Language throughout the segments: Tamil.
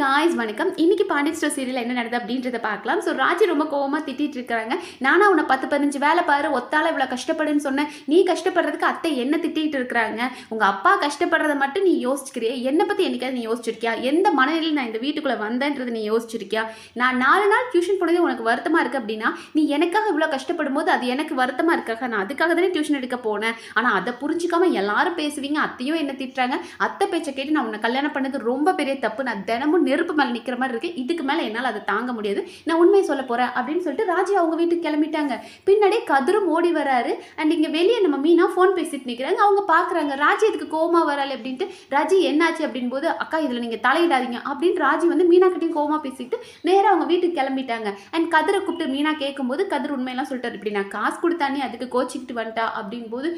காய்ஸ் வணக்கம். இன்னைக்கு பாண்டியன் ஸ்டோர் சீரியல் என்ன நடக்குது அப்படின்றத பார்க்கலாம். ஸோ ராஜி ரொம்ப கோவமாக திட்டிட்டு இருக்காங்க. நானா உன்னை 10-15 வேலை பாரு, ஒத்தால இவ்வளோ கஷ்டப்படுன்னு சொன்னேன். நீ கஷ்டப்படுறதுக்கு அத்தை என்ன திட்டிகிட்டு இருக்கிறாங்க. உங்கள் அப்பா கஷ்டப்படுறத மட்டும் நீ யோசிச்சுக்கிறிய, என்னை பற்றி என்னைக்காவது நீ யோசிச்சிருக்கியா? எந்த மனநிலையில் நான் இந்த வீட்டுக்குள்ளே வந்தேன்றது நீ யோசிச்சிருக்கியா? நான் 4 நாள் டியூஷன் போனதே உனக்கு வருத்தமாக இருக்குது அப்படின்னா, நீ எனக்காக இவ்வளோ கஷ்டப்படும் போது அது எனக்கு வருத்தமாக இருக்காக. நான் அதுக்காக தானே டியூஷன் எடுக்க போனேன். ஆனால் அதை புரிஞ்சிக்காம எல்லாரும் பேசுவீங்க. அத்தையும் என்ன திட்டுறாங்க. அத்தை பேச்சை கேட்டு நான் உன்னை கல்யாணம் பண்ணது ரொம்ப பெரிய தப்பு. நான் தினமும் நெருப்பு மேலே நிற்கிற மாதிரி இருக்கு. இதுக்கு மேலே என்னால் அதை தாங்க முடியாது. நான் உண்மையை சொல்ல போகிறேன் அப்படின்னு சொல்லிட்டு ராஜி அவங்க வீட்டுக்கு கிளம்பிட்டாங்க. பின்னாடி கதிரும் ஓடி வராரு. அண்ட் இங்கே வெளியே நம்ம மீனா ஃபோன் பேசிட்டு நிற்கிறாங்க. அவங்க பார்க்குறாங்க ராஜி இதுக்கு கோமா வராள் அப்படின்ட்டு. ராஜி என்னாச்சு அப்படின் போது, அக்கா இதில் நீங்கள் தலையிடாதீங்க அப்படின்னு ராஜி வந்து மீனா கிட்டையும் கோமா பேசிட்டு நேராக அவங்க வீட்டுக்கு கிளம்பிட்டாங்க. அண்ட் கதிரை கூப்பிட்டு மீனா கேட்கும்போது கதிர் உண்மையெல்லாம் சொல்லிட்டாரு. இப்படி நான் காசு கொடுத்தானே அதுக்கு கோச்சிக்கிட்டு வந்துட்டா அப்படின் போது,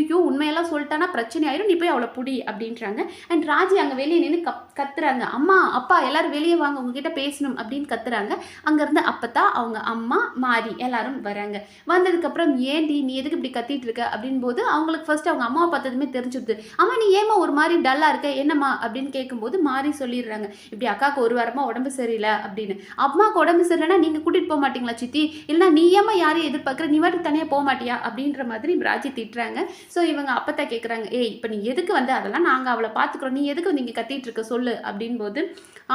ஐயோ உண்மையெல்லாம் சொல்லிட்டானா பிரச்சனை ஆயிரும், நீ போய் அவளை புடி அப்படின்றாங்க. அண்ட் ராஜி அங்கே வெளியே நின்று கத்துறாங்க. அம்மா அப்பா எல்லாரும் வெளியே வாங்க, உங்ககிட்ட பேசணும் அப்படின்னு கத்துறாங்க. அங்கேருந்து அப்பதான் அவங்க அம்மா மாறி எல்லாரும் வராங்க. வந்ததுக்கப்புறம் ஏன்டி நீ எதுக்கு இப்படி கத்திட்டு இருக்க அப்படின் போது அவங்களுக்கு ஃபர்ஸ்ட் அவங்க அம்மாவை பார்த்ததுமே தெரிஞ்சுடுது. அம்மா நீ ஏமா ஒரு மாதிரி டல்லா இருக்க, என்னம்மா அப்படின்னு கேட்கும்போது மாறி சொல்லிடுறாங்க. இப்படி அக்காவுக்கு ஒரு வாரமா உடம்பு சரியில்லை அப்படின்னு. அம்மாவுக்கு உடம்பு சரியில்லைன்னா நீங்க கூட்டிட்டு போக மாட்டீங்களா சித்தி? இல்லைன்னா நீ ஏமா யாரையும் எதிர்பார்க்குற, நீ வாட்டுக்கு தனியாக போக மாட்டியா அப்படின்ற மாதிரி ராஜி திட்டுறாங்க. ஸோ இவங்க அப்பத்தான் கேட்குறாங்க, ஏய் இப்போ நீ எதுக்கு வந்து, அதெல்லாம் நாங்கள் அவளை பார்த்துக்குறோம், நீ எதுக்கு நீங்கள் கத்திட்டு இருக்க சொல்லு அப்படின் போது,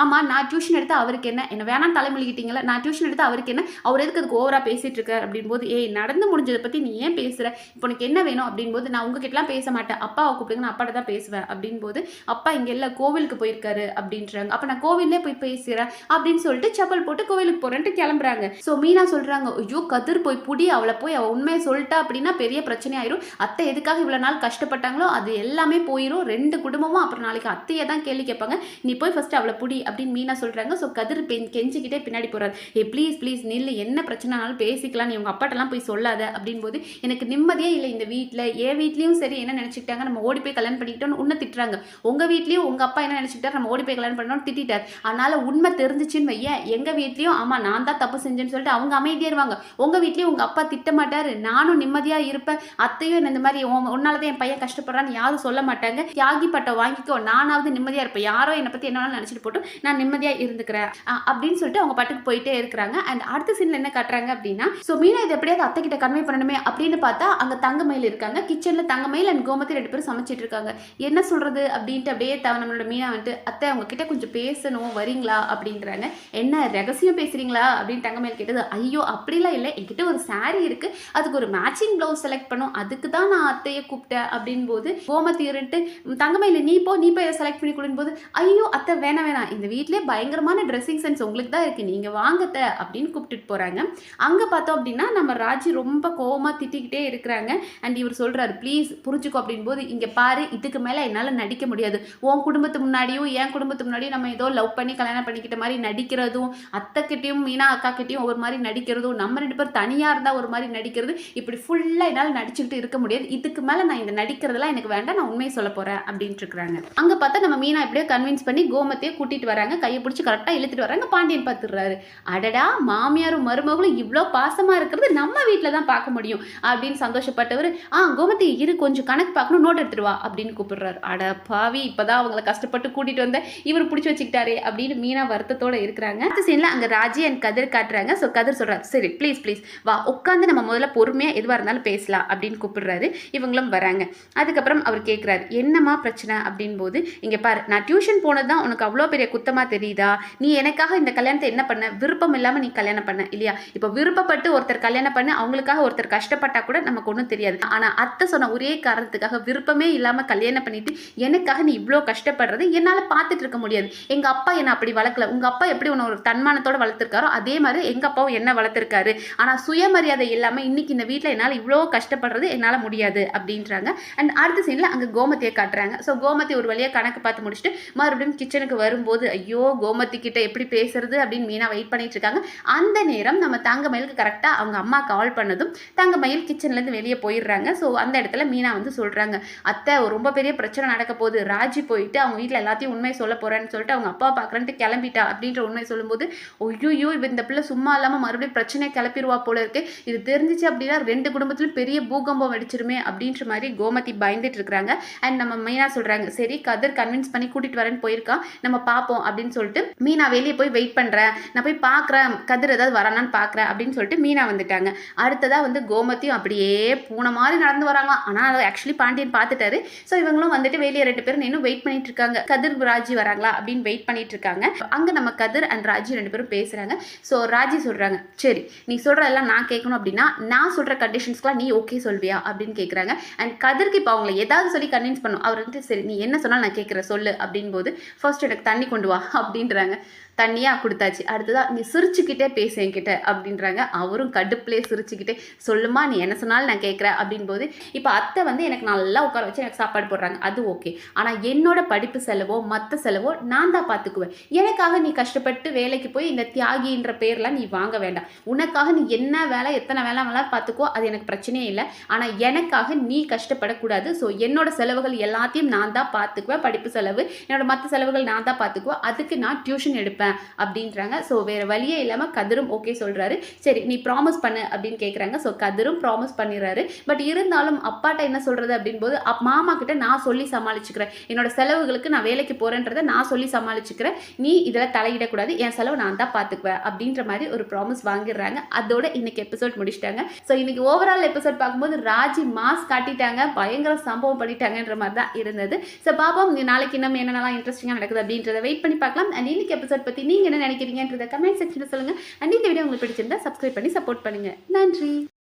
ஆமாம் நான் டியூஷன் எடுத்து அவருக்கு என்ன வேணாம் தலைமொழிக்கிட்டீங்களா, நான் டியூஷன் எடுத்து அவருக்கு என்ன, அவர் எதுக்கு அதுக்கு ஓவராக பேசிகிட்டு இருக்கார் அப்படின் போது, ஏய் நடந்து முடிஞ்சதை பற்றி நீ ஏன் பேசுகிற, இப்போ உனக்கு என்ன வேணும் அப்படின் போது, நான் உங்ககிட்டலாம் பேச மாட்டேன், அப்பாவை கூப்பிடுங்க நான் அப்பாட்ட தான் பேசுவேன் அப்படின் போது, அப்பா இங்கே இல்லை கோவிலுக்கு போயிருக்காரு அப்படின்றாங்க. அப்போ நான் கோவிலே போய் பேசுகிறேன் அப்படின்னு சொல்லிட்டு செப்பல் போட்டு கோவிலுக்கு போகிறேன்ட்டு கிளம்புறாங்க. ஸோ மீனா சொல்கிறாங்க, ஐயோ கதிர் போய் புடி, அவளை போய் அவள் உண்மையை சொல்லிட்டா அப்படின்னா பெரிய பிரச்சனை ஆயிரும், அத்தை எதுக்காக இவ்வளோ நாள் கஷ்டப்பட்டாங்களோ அது எல்லாமே போயிடும், 2 குடும்பமும் அப்புறம் நாளைக்கு அத்தையை தான் கேள்வி கேட்பாங்க, நீ போய் ஃபர்ஸ்ட் அவளை புடி அப்படின்னு மீனா சொல்கிறாங்க. ஸோ கதிர் கெஞ்சிக்கிட்டே பின்னாடி போகிறார். ஏ ப்ளீஸ் நில்லு, என்ன பிரச்சனைனாலும் பேசிக்கலாம், நீ உங்கள் அப்பாட்டெல்லாம் போய் சொல்லாத அப்படின் போது, எனக்கு நிம்மதியே இல்லை இந்த வீட்டில், என் வீட்லேயும் சரி என்ன நினச்சிக்கிட்டாங்க, நம்ம ஓடி போய் கல்யாணம் பண்ணிக்கிட்டோன்னு உன்னை திட்டுறாங்க, உங்கள் வீட்லேயும் உங்கள் அப்பா என்ன நினச்சிக்கிட்டார், நம்ம ஓடி போய் கல்யாணம் பண்ணோன்னு திட்டார், அதனால் உண்மை தெரிஞ்சிச்சின்னு வையன் எங்கள் வீட்லேயும் ஆமாம் நான் தான் தப்பு செஞ்சேன்னு சொல்லிட்டு அவங்க அமைதியாக இருவாங்க, உங்கள் வீட்லேயும் உங்கள் அப்பா திட்ட மாட்டார், நானும் நிம்மதியாக இருப்பேன், அத்தையும் இந்த மாதிரி உன்னால தான் என் பையன் கஷ்டப்படுறான்னு யாரும் சொல்ல மாட்டாங்க, தியாகி பட்டம் வாங்கிக்கோ, நானாவது நிம்மதியாக இருப்பேன், யாரோ என்னை பற்றி என்ன நினச்சிட்டு போட்டு நான் நிம்மதியாக இருந்துக்கிறேன் அப்படின்னு சொல்லிட்டு அவங்க பாட்டுக்கு போயிட்டே இருக்கிறாங்க. அண்ட் அடுத்த சீன்ல என்ன காட்டுறாங்க அப்படின்னா, ஸோ மீனா இதை எப்படியாவது அத்தை கிட்ட கன்வே பண்ணணுமே அப்படின்னு பார்த்தா அங்கே தங்கமயில் இருக்காங்க. கிச்சனில் தங்கமயில் அண்ட் கோமதி 2 பேரும் சமைச்சிட்டு இருக்காங்க. என்ன சொல்றது அப்படின்ட்டு அப்படியே நம்மளோட மீனா வந்துட்டு, அத்தை அவங்க கிட்ட கொஞ்சம் பேசணும் வரீங்களா அப்படின்றாங்க. என்ன ரகசியம் பேசுறீங்களா அப்படின்னு தங்கமயில் கேட்டது. ஐயோ அப்படிலாம் இல்லை, என்கிட்ட ஒரு சாரீ இருக்கு, அதுக்கு ஒரு மேட்சிங் பிளவுஸ் செலக்ட் பண்ணும், அதுக்கு தான் நான் அத்தையை கூப்பிட்டேன் அப்படின் போது கோமதி இருந்துட்டு, தங்கமயில் நீ போய் செலக்ட் பண்ணி கொடுக்கும் போது, ஐயோ அத்தை வேணாம் இந்த வீட்டிலே பயங்கரமான ட்ரெஸ்ஸிங் சென்ஸ் உங்களுக்கு தான் இருக்குது, நீங்கள் வாங்கத்த அப்படின்னு கூப்பிட்டுட்டு போகிறாங்க. அங்கே பார்த்தோம் அப்படின்னா நம்ம ராஜி ரொம்ப கோவமாக திட்டிக்கிட்டே இருக்கிறாங்க. அண்ட் இவர் சொல்கிறாரு, ப்ளீஸ் புரிஞ்சுக்கோ அப்படின் போது, இங்கே பாரு இதுக்கு மேலே என்னால் நடிக்க முடியாது, உன் குடும்பத்து முன்னாடியும் என் குடும்பத்து முன்னாடியும் நம்ம ஏதோ லவ் பண்ணி கல்யாணம் பண்ணிக்கிட்ட மாதிரி நடிக்கிறதும், அத்தைக்கிட்டையும் மீனா அக்கா கிட்டையும் ஒரு மாதிரி நடிக்கிறதும், நம்ம 2 பேர் தனியாக இருந்தால் ஒரு மாதிரி நடிக்கிறது, இப்படி ஃபுல்லாக என்னால் நடிச்சுக்கிட்டு இருக்க முடியாது, இதுக்கு மேலே நான் இந்த நடிக்கிறதெல்லாம் எனக்கு வேண்டாம், நான் உண்மையை சொல்ல போகிறேன் அப்படின்ட்டு இருக்கிறாங்க. அங்கே பார்த்தா நம்ம மீனா எப்படியோ கன்வின்ஸ் பண்ணி கோமத்தையே கூட்டிகிட்டு வராங்க, கையை பிடிச்சி கரெக்டாக இழுத்துட்டு வராங்க. பாண்டியன் பார்த்துடுறாரு, அடடா மாமியாரும் மருமகளும் இவ்வளோ பாசமாக இருக்கிறது நம்ம வீட்டில் தான் பார்க்க முடியும் அப்படின்னு சந்தோஷப்பட்டவர், கோமதி இரு கொஞ்சம் கணக்கு பார்க்கணும், நோட் எடுத்துடுவா அப்படின்னு கூப்பிடுறாரு. அட பாவி இப்போதான் அவங்கள கஷ்டப்பட்டு கூட்டிகிட்டு வந்த இவர் பிடிச்சி வச்சுக்கிட்டாரே அப்படின்னு மீனா வருத்தத்தோடு இருக்கிறாங்க. அடுத்த சீனில் அங்கே ராஜி அண்ட் கதிர் காட்டுறாங்க. ஸோ கதிர் சொல்கிறார், சரி ப்ளீஸ் வா உட்காந்து நம்ம முதல்ல பொறுமையாக எதுவாக இருந்தாலும் பேசலாம் அப்படின்னு கூப்பிடுறாரு. இவங்களும் வராங்க. அதுக்கப்புறம் அவர் கேட்குறாரு, என்னம்மா பிரச்சனை அப்படின் போது, இங்கே பாரு நான் டியூஷன் போனது தான் உனக்கு அவ்வளோ பெரிய குத்தமாக தெரியுதா, நீ எனக்காக இந்த கல்யாணத்தை என்ன பண்ண, விருப்பம் இல்லாமல் நீ கல்யாணம் பண்ண இல்லையா, இப்போ விருப்பப்பட்டு ஒருத்தர் கல்யாணம் பண்ண அவங்களுக்காக ஒருத்தர் கஷ்டப்பட்டா கூட நமக்கு ஒன்றும் தெரியாது, ஆனால் அத்தை சொன்ன ஒரே காரணத்துக்காக விருப்பமே இல்லாமல் கல்யாணம் பண்ணிட்டு எனக்காக நீ இவ்வளோ கஷ்டப்படுறது என்னால் பார்த்துட்டு இருக்க முடியாது, எங்கள் அப்பா என்னை அப்படி வளர்க்கல, உங்கள் அப்பா எப்படி உன்னை ஒரு தன்மானத்தோடு வளர்த்துருக்காரோ அதே மாதிரி எங்கள் அப்பாவும் என்ன வளர்த்துருக்காரு, ஆனால் சுயமரியாதை இல்லாமல் இன்னைக்கு இந்த வீட்டில் என்னால் இவ்வளோ கஷ்டப்படுறது என்னால் முடியாது அப்படின்றாங்க. அண்ட் அடுத்த சீனில் அங்கே கோமதியை காட்டுறாங்க. ஸோ கோமதி ஒரு வழியாக கணக்கு பார்த்து முடிச்சுட்டு மறுபடியும் கிச்சனுக்கு வரும்போது, ஐயோ கோமதி கிட்ட எப்படி பேசுறது அப்படின்னு மீனா வெயிட் பண்ணிட்டு இருக்காங்க. அந்த நேரம் நம்ம தங்கமயிலுக்கு கரெக்டாக அவங்க அம்மா கால் பண்ணதும் தங்கமயில் கிச்சன்லேருந்து வெளியே போயிடுறாங்க. ஸோ அந்த இடத்துல மீனா வந்து சொல்கிறாங்க, அத்தை ரொம்ப பெரிய பிரச்சனை நடக்க போகுது, ராஜி போயிட்டு அவங்க வீட்டில் எல்லாத்தையும் உண்மையை சொல்ல போகிறேன்னு சொல்லிட்டு அவங்க அப்பா பார்க்குறேன்ட்டு கிளம்பிட்டா அப்படின்ற உண்மை சொல்லும்போது, ஐயோ இந்த பிள்ளை சும்மா இல்லாமல் மறுபடியும் பிரச்சனை கிளப்பிடுவா போல இருக்கு, இது தெரிஞ்சிச்சு அப்படின்னா 2 குடும்பத்திலும் பெரிய பூகம்பம் வெடிச்சிருமே அப்படின்ற மாதிரி கோமதி பயந்துட்டு இருக்கிறாங்க. அண்ட் நம்ம மீனா சொல்கிறாங்க, சரி கதிர் கன்வின்ஸ் பண்ணி கூட்டிகிட்டு வரேன்னு போயிருக்கா, நம்ம பார்ப்போம் போதும் அப்படின்னு சொல்லிட்டு மீனா வெளியே போய் வெயிட் பண்ணுறேன், நான் போய் பார்க்குறேன் கதிர் ஏதாவது வரானான்னு பார்க்குறேன் அப்படின்னு சொல்லிட்டு மீனா வந்துட்டாங்க. அடுத்ததாக வந்து கோமதியும் அப்படியே பூனை மாதிரி நடந்து வராங்களாம். ஆனால் ஆக்சுவலி பாண்டியன் பார்த்துட்டாரு. ஸோ இவங்களும் வந்துட்டு வெளியே 2 பேரும் இன்னும் வெயிட் பண்ணிட்டு இருக்காங்க, கதிர் ராஜி வராங்களா அப்படின்னு வெயிட் பண்ணிட்டு இருக்காங்க. அங்கே நம்ம கதிர் அண்ட் ராஜி 2 பேரும் பேசுகிறாங்க. ஸோ ராஜி சொல்கிறாங்க, சரி நீ சொல்கிறதெல்லாம் நான் கேட்கணும் அப்படின்னா நான் சொல்கிற கண்டிஷன்ஸ்க்குலாம் நீ ஓகே சொல்வியா அப்படின்னு கேட்குறாங்க. அண்ட் கதிர்க்கு இப்போ அவங்கள ஏதாவது சொல்லி கன்வின்ஸ் பண்ணும். அவர் வந்து சரி நீ என்ன சொன்னாலும் நான் கேட்குறேன் சொல்லு அப்படின் போது ஃபர்ஸ்ட் எனக்கு தண்ணி கொண்டு வா அப்படின்றாங்க. தண்ணியாக கொடுத்தாச்சு. அடுத்ததாக நீ சிரிச்சுக்கிட்டே பேச என்கிட்ட அப்படின்றாங்க. அவரும் கடுப்புலேயே சிரிச்சுக்கிட்டே சொல்லுமா நீ என்ன சொன்னாலும் நான் கேட்குறேன் அப்படின்போது இப்போ அத்தை வந்து எனக்கு நல்லா உட்கார வச்சு எனக்கு சாப்பாடு போடுறாங்க, அது ஓகே. ஆனால் என்னோட படிப்பு செலவோ மற்ற செலவோ நான் தான் பார்த்துக்குவேன். எனக்காக நீ கஷ்டப்பட்டு வேலைக்கு போய் இந்த தியாகின்ற பேர்லாம் நீ வாங்க வேண்டாம். உனக்காக நீ என்ன வேலை எத்தனை வேலை பார்த்துக்கோ, அது எனக்கு பிரச்சனையே இல்லை. ஆனால் எனக்காக நீ கஷ்டப்படக்கூடாது. ஸோ என்னோட செலவுகள் எல்லாத்தையும் நான் தான் பார்த்துக்குவேன். படிப்பு செலவு என்னோட மற்ற செலவுகள் நான் தான் பார்த்துக்குவேன். அதுக்கு நான் டியூஷன் எடுப்பேன் அப்படின்றாங்க. ஸோ வேறு வழியே இல்லாமல் கதிரும் ஓகே சொல்கிறாரு. சரி நீ ப்ராமிஸ் பண்ணு அப்படின்னு கேட்குறாங்க. ஸோ கதிரும் ப்ராமிஸ் பண்ணிடுறாரு. பட் இருந்தாலும் அப்பாட்ட என்ன சொல்கிறது அப்படின்போது மாமா கிட்ட நான் சொல்லி சமாளிச்சுக்கிறேன், என்னோட செலவுகளுக்கு நான் வேலைக்கு போகிறேன்றதை நான் சொல்லி சமாளிச்சுக்கிறேன், நீ இதில் தலையிடக்கூடாது, என் செலவு நான் தான் பார்த்துக்குவேன் அப்படின்ற மாதிரி ஒரு ப்ராமிஸ் வாங்கிடுறாங்க. அதோட இன்னைக்கு எபிசோட் முடிச்சிட்டாங்க. ஸோ இன்னைக்கு ஓவரால் எபிசோட் பார்க்கும்போது ராஜி மாஸ் காட்டிட்டாங்க, பயங்கர சம்பவம் பண்ணிட்டாங்கன்ற மாதிரி தான் இருந்தது. ஸோ பாப்போம் நாளைக்கு இன்னும் என்னென்னலாம் இன்ட்ரெஸ்டிங்காக நடக்குது அப்படின்றத வெயிட் பண்ணி பார்க்கலாம். அண்ட் இன்னைக்கு எபிசோட் பற்றி நீங்கள் என்ன நினைக்கிறீங்கன்றத கமெண்ட் செக்ஷனில் சொல்லுங்கள். அண்ட் இந்த வீடியோ உங்களுக்கு பிடிச்சிருந்தா சப்ஸ்கிரைப் பண்ணி சப்போர்ட் பண்ணுங்கள். நன்றி.